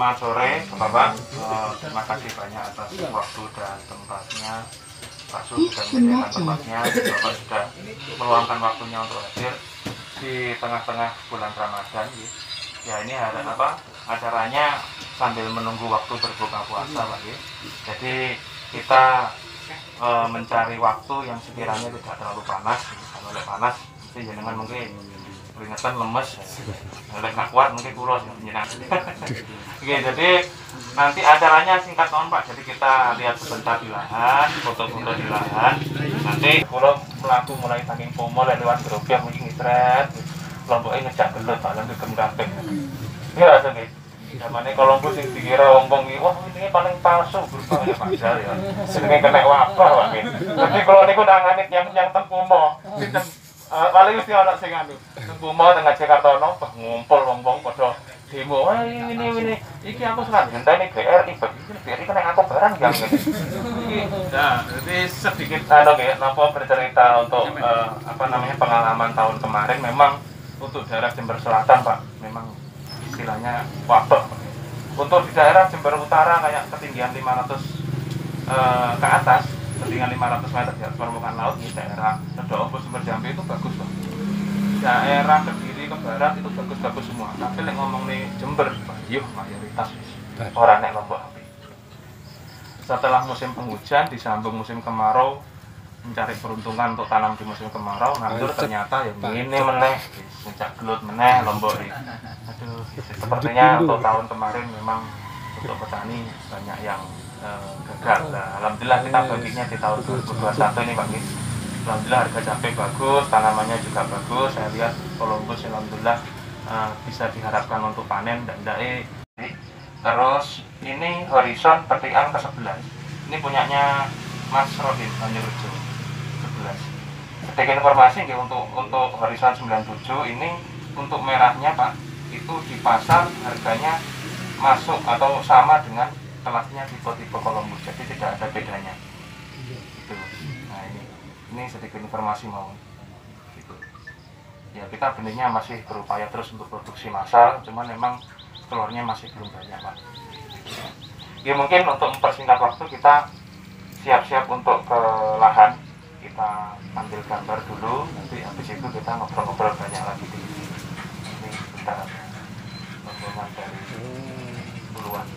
Selamat sore Bapak, terima kasih banyak atas waktu dan tempatnya. Pak Su sudah menyediakan tempatnya, Bapak sudah meluangkan waktunya untuk hadir di tengah-tengah bulan Ramadan. Ya ini acaranya sambil menunggu waktu berbuka puasa Pak. Jadi kita mencari waktu yang sekiranya tidak terlalu panas. Kalau panas, mesti jenengan mungkin peringatan lemes, oleh nggak kuat mungkin kuros yang menyenangkan. Oke, jadi nanti acaranya singkat Pak. Jadi kita lihat sebentar di lahan, foto-foto di lahan. Nanti pulau melaku mulai saking pomol lewat gerobak mungkin istirahat. Lomboknya ngejak gelut Pak, nanti kemeramping. Iya, oke. Zamane Columbus yang dikira wong-wong iki, wah ini paling palsu berupaya Pak Zal ya. Jenenge kena wabah Pak. Jadi kalau niku nangani yang Tengkumo, paling mesti ana sing anu. Tengkumo tengah Jakarta ono ngumpul wong-wong padha demo. Wah ini iki aku senang ngenteni BRI kena aku barang yang ngene. Nah, jadi sedikit napa bercerita untuk pengalaman tahun kemarin memang untuk daerah Jember Selatan Pak, memang istilahnya wabah. Untuk di daerah Jember Utara kayak ketinggian 500 ke atas, ketinggian 500 meter di atas permukaan laut di daerah Sedo Sumber Jambi itu bagus Pak. Daerah Kediri ke barat itu bagus-bagus semua. Tapi nek ngomong nih Jember, yuk mayoritas orang nek Lombok api. Setelah musim penghujan disambung musim kemarau, mencari peruntungan untuk tanam di musim kemarau, nandur ternyata ya ini meneh, puncak gelut meneh Lombok ini. Aduh, sepertinya untuk tahun kemarin memang untuk petani banyak yang gagal. Nah, alhamdulillah kita baginya di tahun 2021 ini Pak. Alhamdulillah harga cabai bagus, tanamannya juga bagus. Saya lihat Columbus alhamdulillah bisa diharapkan untuk panen dan dae. Terus ini Horizon petikan ke-11. Ini punyanya Mas Rodin Banyurejo 11. Sedikit informasi untuk Horizon 97 ini untuk merahnya Pak, itu di pasar harganya masuk atau sama dengan kelasnya tipe-tipe Columbus, jadi tidak ada bedanya. Itu. Nah ini sedikit informasi mau. Gitu. Ya kita benihnya masih berupaya terus untuk produksi massal, cuman memang telurnya masih belum banyak Pak. Ya mungkin untuk mempersingkat waktu kita siap-siap untuk ke lahan, kita ambil gambar dulu, nanti habis itu kita ngobrol-ngobrol banyak lagi di sini. Ini kita rombongan dari puluhan.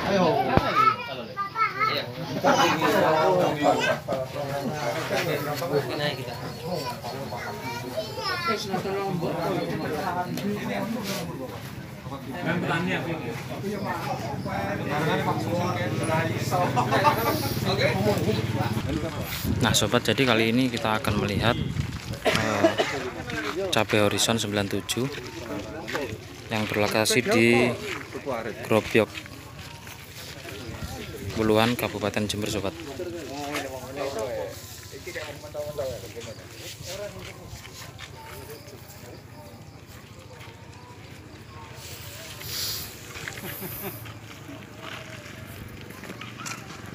Ayo. Nah sobat, jadi kali ini kita akan melihat cabai Horizon 97 yang berlokasi di Grobyok, Buluan, Kabupaten Jember sobat.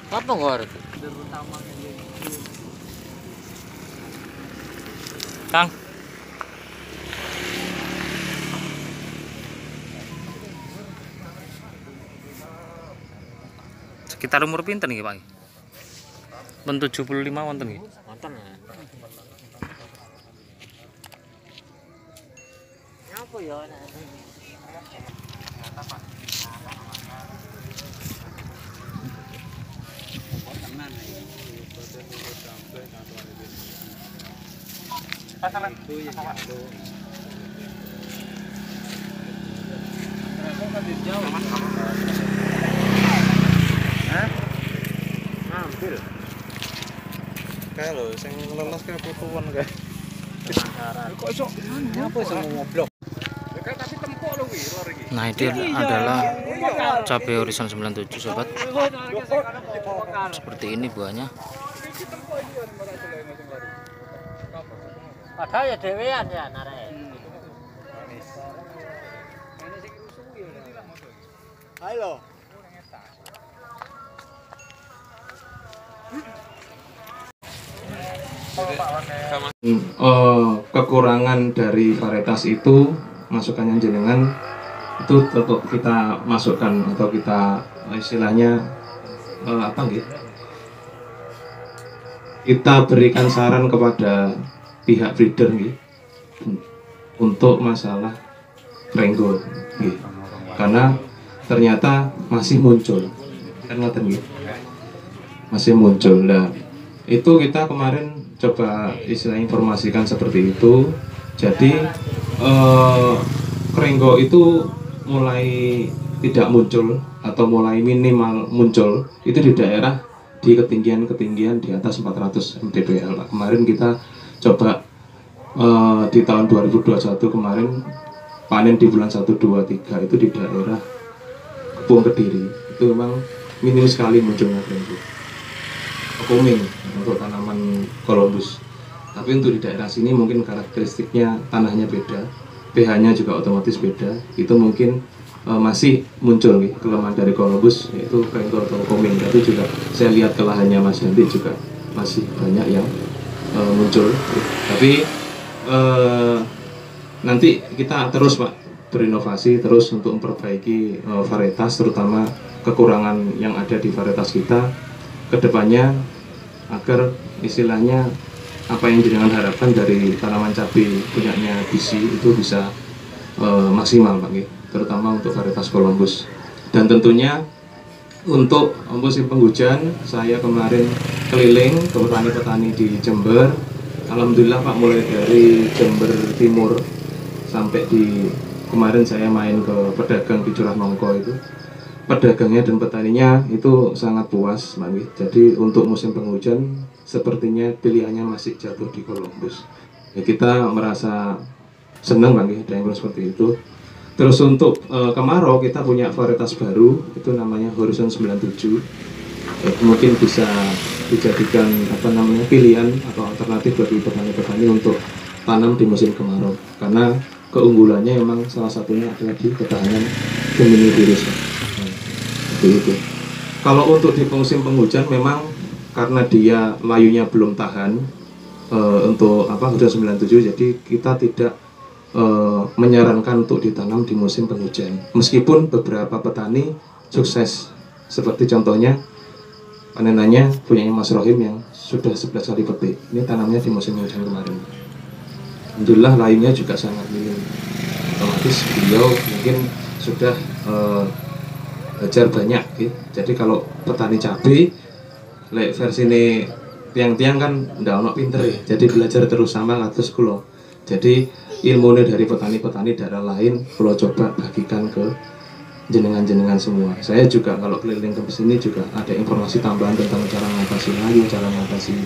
Apa ngor? Kang. Sekitar umur pinten nggih, Pak? Ben 75 wonten nggih. Wonten. Apa ya? Hampir. Kayak lho sing leles kaya putuan kae. Kok iso apa iso ngoblok? Tapi tempuk lho kuwi lor iki. Nah, itu adalah cabai Horizon 97 sobat. Seperti ini buahnya. Padahal ya dhewean ya narek. Ayo. Kekurangan dari varietas itu, masukannya jenengan itu tetap kita masukkan atau kita istilahnya kita berikan saran kepada pihak breeder untuk masalah Renggo, karena ternyata masih muncul kan, masih muncul. Nah, itu kita kemarin coba istilah informasikan seperti itu. Jadi Renggo itu mulai tidak muncul atau mulai minimal muncul itu di daerah di ketinggian di atas 400 mdpl. Kemarin kita coba di tahun 2021 kemarin panen di bulan 1, 2, 3 itu di daerah Kepung Kediri itu memang minim sekali munculnya Renggo kuning untuk tanaman Columbus. Tapi untuk di daerah sini mungkin karakteristiknya tanahnya beda, pH-nya juga otomatis beda. Itu mungkin masih muncul kelemahan dari Columbus, yaitu Renggo atau kuning. Tapi juga saya lihat ke lahannya Mas Yanti juga masih banyak yang muncul. Tapi nanti kita terus Pak berinovasi terus untuk memperbaiki varietas, terutama kekurangan yang ada di varietas kita kedepannya, agar istilahnya apa yang jenengan harapkan dari tanaman cabai punyanya BC itu bisa maksimal Pak, terutama untuk varietas Columbus. Dan tentunya untuk musim penghujan saya kemarin keliling ke petani-petani di Jember. Alhamdulillah Pak, mulai dari Jember Timur sampai di kemarin saya main ke pedagang di Curah Nongko, itu pedagangnya dan petaninya itu sangat puas Pak. Jadi untuk musim penghujan sepertinya pilihannya masih jatuh di Columbus. Ya, kita merasa senang Pak ada yang seperti itu. Terus untuk kemarau kita punya varietas baru, itu namanya Horizon 97. Ya, mungkin bisa dijadikan pilihan atau alternatif bagi petani-petani untuk tanam di musim kemarau, karena keunggulannya memang salah satunya adalah di ketahanan Gemini virus. Itu. Kalau untuk di musim penghujan memang karena dia layunya belum tahan untuk Horizon 97, jadi kita tidak menyarankan untuk ditanam di musim penghujan. Meskipun beberapa petani sukses, seperti contohnya panenannya punyanya Mas Rohim yang sudah 11 kali petik. Ini tanamnya di musim hujan kemarin. Alhamdulillah layunya juga sangat minim. Otomatis beliau mungkin sudah belajar banyak Jadi kalau petani cabai versi ini tiang-tiang kan ndak ono pinter jadi belajar terus sama ngatus kulo. Jadi ilmunya dari petani-petani daerah lain kulo coba bagikan ke jenengan-jenengan semua. Saya juga kalau keliling ke sini juga ada informasi tambahan tentang cara mengatasi layu, cara mengatasi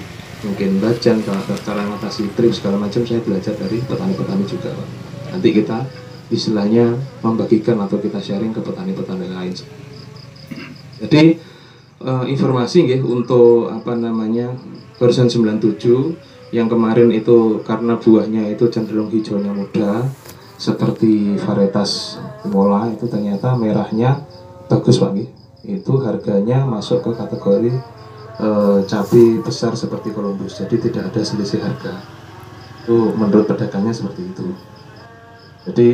mungkin bajan, cara mengatasi trip segala macam. Saya belajar dari petani-petani juga Pak. Nanti kita istilahnya membagikan atau kita sharing ke petani-petani lain. Jadi informasi untuk Horizon 97 yang kemarin itu karena buahnya itu cenderung hijaunya muda seperti varietas Mola, itu ternyata merahnya bagus Pak. Itu harganya masuk ke kategori cabai besar seperti Columbus, jadi tidak ada selisih harga. Itu menurut pedagangnya seperti itu. Jadi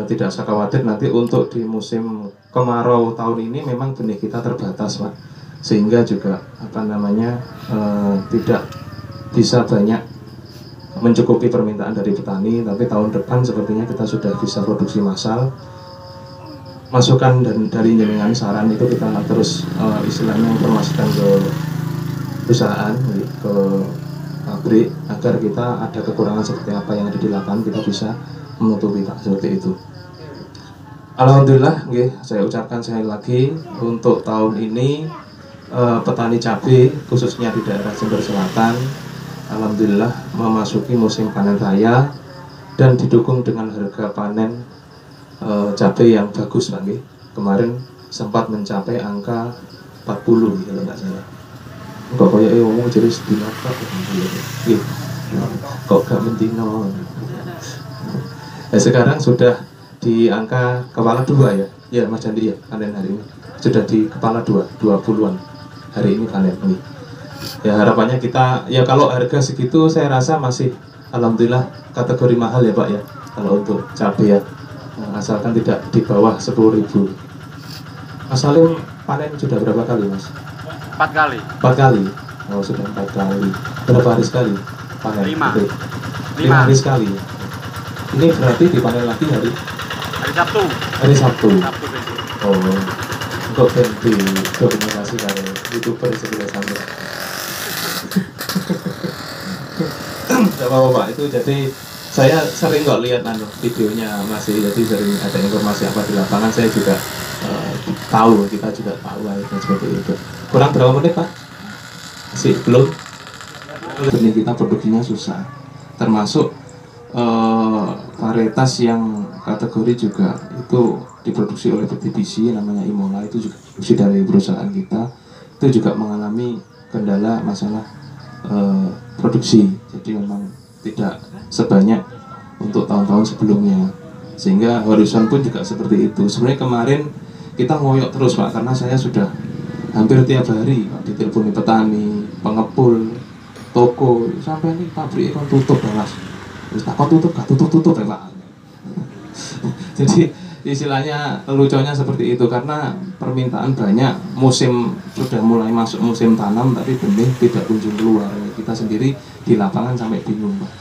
tidak usah khawatir nanti untuk di musim kemarau tahun ini memang benih kita terbatas Pak, sehingga juga tidak bisa banyak mencukupi permintaan dari petani. Tapi tahun depan sepertinya kita sudah bisa produksi massal. Masukan dan dari jenengan saran itu kita terus istilahnya informasikan ke perusahaan, ke pabrik, agar kita ada kekurangan seperti apa yang ada di lapangan kita bisa menutupi Pak, seperti itu. Alhamdulillah, saya ucapkan sekali lagi untuk tahun ini petani cabai khususnya di daerah Jember Selatan, alhamdulillah memasuki musim panen raya dan didukung dengan harga panen cabai yang bagus Pak. Kemarin sempat mencapai angka 40 kalau nggak salah. Kok kayak ngomong jadi sedina kok gak mentino. Sekarang sudah di angka kepala 2 ya. Ya Mas Candi ya, panen hari ini sudah di kepala 20-an hari ini panen ini. Ya harapannya kita, ya kalau harga segitu saya rasa masih alhamdulillah kategori mahal ya Pak ya, kalau untuk cabai ya. Asalkan tidak di bawah 10.000. Mas Salim panen sudah berapa kali Mas? 4 kali. 4 kali. Oh sudah 4 kali. Berapa hari sekali panen? 5. Gitu. 5 hari sekali. Ini berarti dipanen lagi hari Sabtu. Hari Sabtu. Sabtu besok. Oh, untuk ganti dokumentasi dari YouTuber sebelah sana. Tidak apa-apa Pak, itu jadi saya sering kok lihat videonya masih, jadi sering ada informasi apa di lapangan, saya juga tahu, kita juga tahu akhirnya seperti itu. Kurang berapa menit Pak? Masih belum? Ini kita produksinya susah, termasuk varietas yang kategori juga itu diproduksi oleh PTBC namanya Imola, itu juga produksi dari perusahaan kita, itu juga mengalami kendala masalah produksi, jadi memang tidak sebanyak untuk tahun-tahun sebelumnya, sehingga Horizon pun juga seperti itu. Sebenarnya kemarin kita ngoyok terus Pak, karena saya sudah hampir tiap hari Pak diteleponi petani, pengepul, toko, sampai ini pabrik kan tutup Mas. Terus tak tutup, gak tutup ya Pak. Jadi istilahnya lucunya seperti itu, karena permintaan banyak, musim sudah mulai masuk musim tanam tapi benih tidak kunjung keluar. Kita sendiri di lapangan sampai bingung Pak.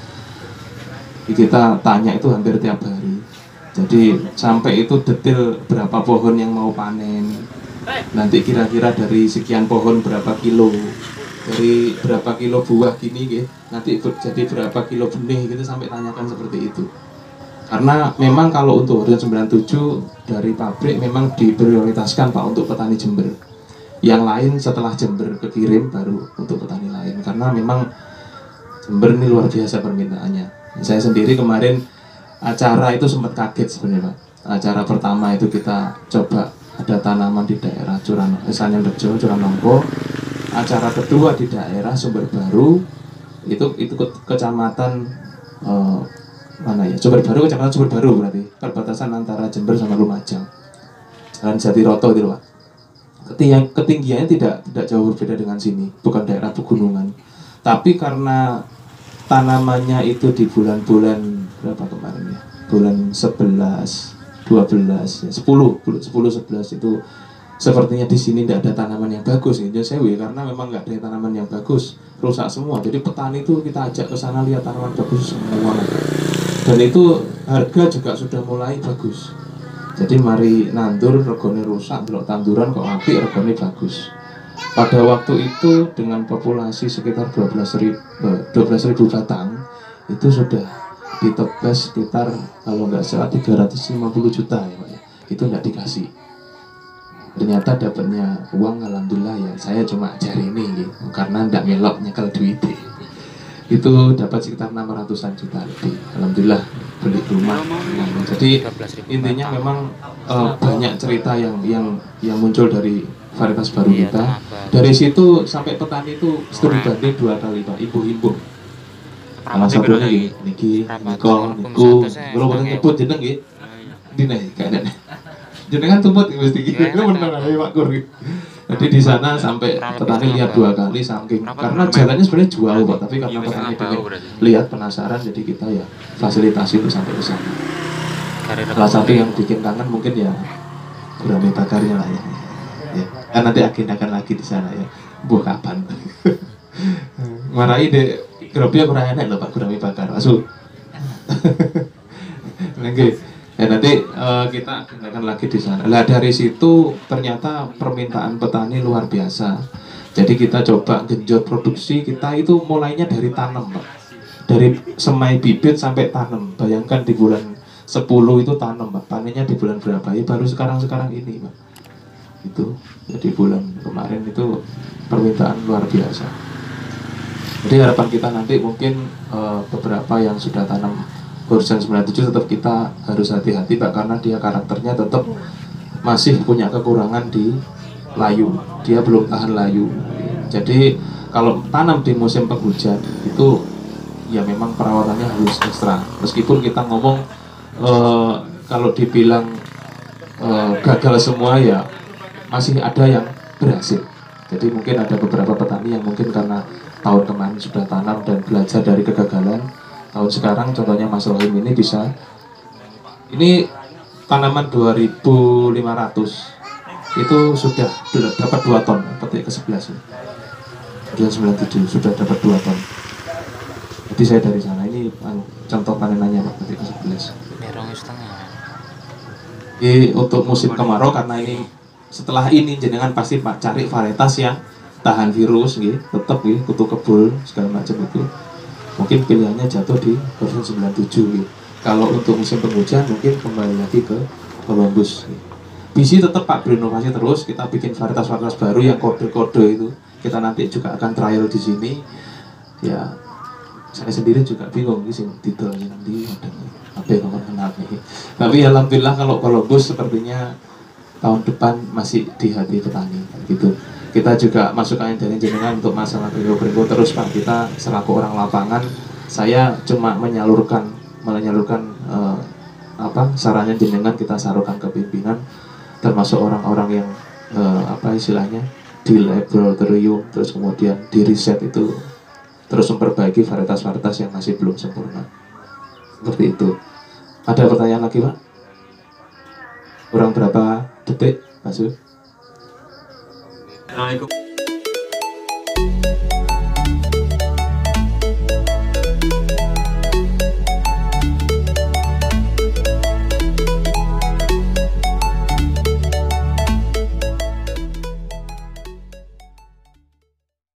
Kita tanya itu hampir tiap hari. Jadi sampai itu detail berapa pohon yang mau panen, nanti kira-kira dari sekian pohon berapa kilo, dari berapa kilo buah gini gitu, nanti jadi berapa kilo benih gitu, sampai tanyakan seperti itu. Karena memang kalau untuk Horizon 97 dari pabrik memang diprioritaskan Pak untuk petani Jember. Yang lain setelah Jember kekirim baru untuk petani lain, karena memang Jember ini luar biasa permintaannya. Saya sendiri kemarin acara itu sempat kaget sebenarnya Pak. Acara pertama itu kita coba ada tanaman di daerah Sanyanrejo, Curanongko. Acara kedua di daerah Sumber Baru, itu kecamatan mana ya? Sumber Baru, kecamatan Sumber Baru berarti perbatasan antara Jember sama Lumajang, Jalan Jatiroto itu Pak. Ketinggiannya tidak jauh berbeda dengan sini, bukan daerah pegunungan. Tapi karena tanamannya itu di bulan-bulan berapa kemarin ya? Bulan 11, 12, 10, 11 itu sepertinya di sini tidak ada tanaman yang bagus ya, Sewi, karena memang nggak ada tanaman yang bagus, rusak semua. Jadi petani itu kita ajak ke sana lihat tanaman bagus semua, dan itu harga juga sudah mulai bagus. Jadi mari nandur regone rusak, belok tanduran kok apik regone bagus. Pada waktu itu dengan populasi sekitar 12.000 batang, itu sudah ditebas sekitar kalau nggak salah 350 juta ya Pak ya. Itu nggak dikasih. Ternyata dapatnya uang alhamdulillah ya, saya cuma cari ini gitu, karena ndak melok nyekel duit. Itu dapat sekitar 600-an juta lebih. Alhamdulillah beli rumah. Jadi intinya memang banyak cerita yang muncul dari varietas baru kita. Dari situ sampai petani itu studi banding 2 kali Pak, ibu-ibu. Salah satunya niki, niku, kalau boten nyebut jeneng nggih. Dine kayaknya. Jenengan tumput mesti gitu. Itu benar ya Pak Kur. Jadi di sana sampai petani lihat 2 kali saking, karena jalannya sebenarnya jauh Pak, tapi karena petani pengen lihat penasaran, jadi kita ya fasilitasi untuk sampai ke sana. Salah satu yang bikin kangen mungkin ya gurame bakarnya lah ya. Ya, kan nanti agendakan lagi di sana ya. Buah kapan? Marai deh, gerobaknya kurang enak loh Pak, gurame bakar. Asu. Oke. Ya nanti kita agendakan lagi di sana. Lah dari situ ternyata permintaan petani luar biasa. Jadi kita coba genjot produksi kita itu mulainya dari tanam Pak. Dari semai bibit sampai tanam. Bayangkan di bulan 10 itu tanam Pak. Panennya di bulan berapa? Ya baru sekarang ini Pak. Itu jadi bulan kemarin itu permintaan luar biasa. Jadi harapan kita nanti mungkin beberapa yang sudah tanam Horizon 97 tetap kita harus hati-hati Pak, karena dia karakternya tetap masih punya kekurangan di layu, dia belum tahan layu. Jadi kalau tanam di musim penghujan itu ya memang perawatannya harus ekstra. Meskipun kita ngomong kalau dibilang gagal semua ya masih ada yang berhasil. Jadi mungkin ada beberapa petani yang mungkin karena tahun kemarin sudah tanam dan belajar dari kegagalan, tahun sekarang contohnya Mas Rohim ini bisa, ini tanaman 2.500 itu sudah dapat 2 ton petik ke-11 bulan 97 sudah dapat 2 ton. Jadi saya dari sana, ini contoh panenannya Pak, petik ke-11. merongnya setengah. Jadi untuk musim kemarau, karena ini setelah ini jenengan pasti Pak cari varietas yang tahan virus gitu, tetap gitu, kutu kebul segala macam itu. Mungkin pilihannya jatuh di versi 97 gitu. Kalau untuk musim penghujan mungkin kembali lagi ke Columbus gitu. Bisi tetap Pak berinovasi terus, kita bikin varietas-varietas baru yang kode-kode itu. Kita nanti juga akan trial di sini. Ya, saya sendiri juga bingung di sini titelnya nanti apa yang kenal nih. Tapi alhamdulillah kalau Columbus sepertinya tahun depan masih di hati petani gitu. Kita juga masukan dari jenengan untuk masalah Pringgo terus Pak. Kita selaku orang lapangan, saya cuma menyalurkan sarannya jenengan kita salurkan ke pimpinan, termasuk orang-orang yang istilahnya di laboratorium, terus kemudian di riset itu terus memperbaiki varietas-varietas yang masih belum sempurna. Seperti itu. Ada pertanyaan lagi Pak? Kurang berapa detik, Pak Su? Assalamualaikum.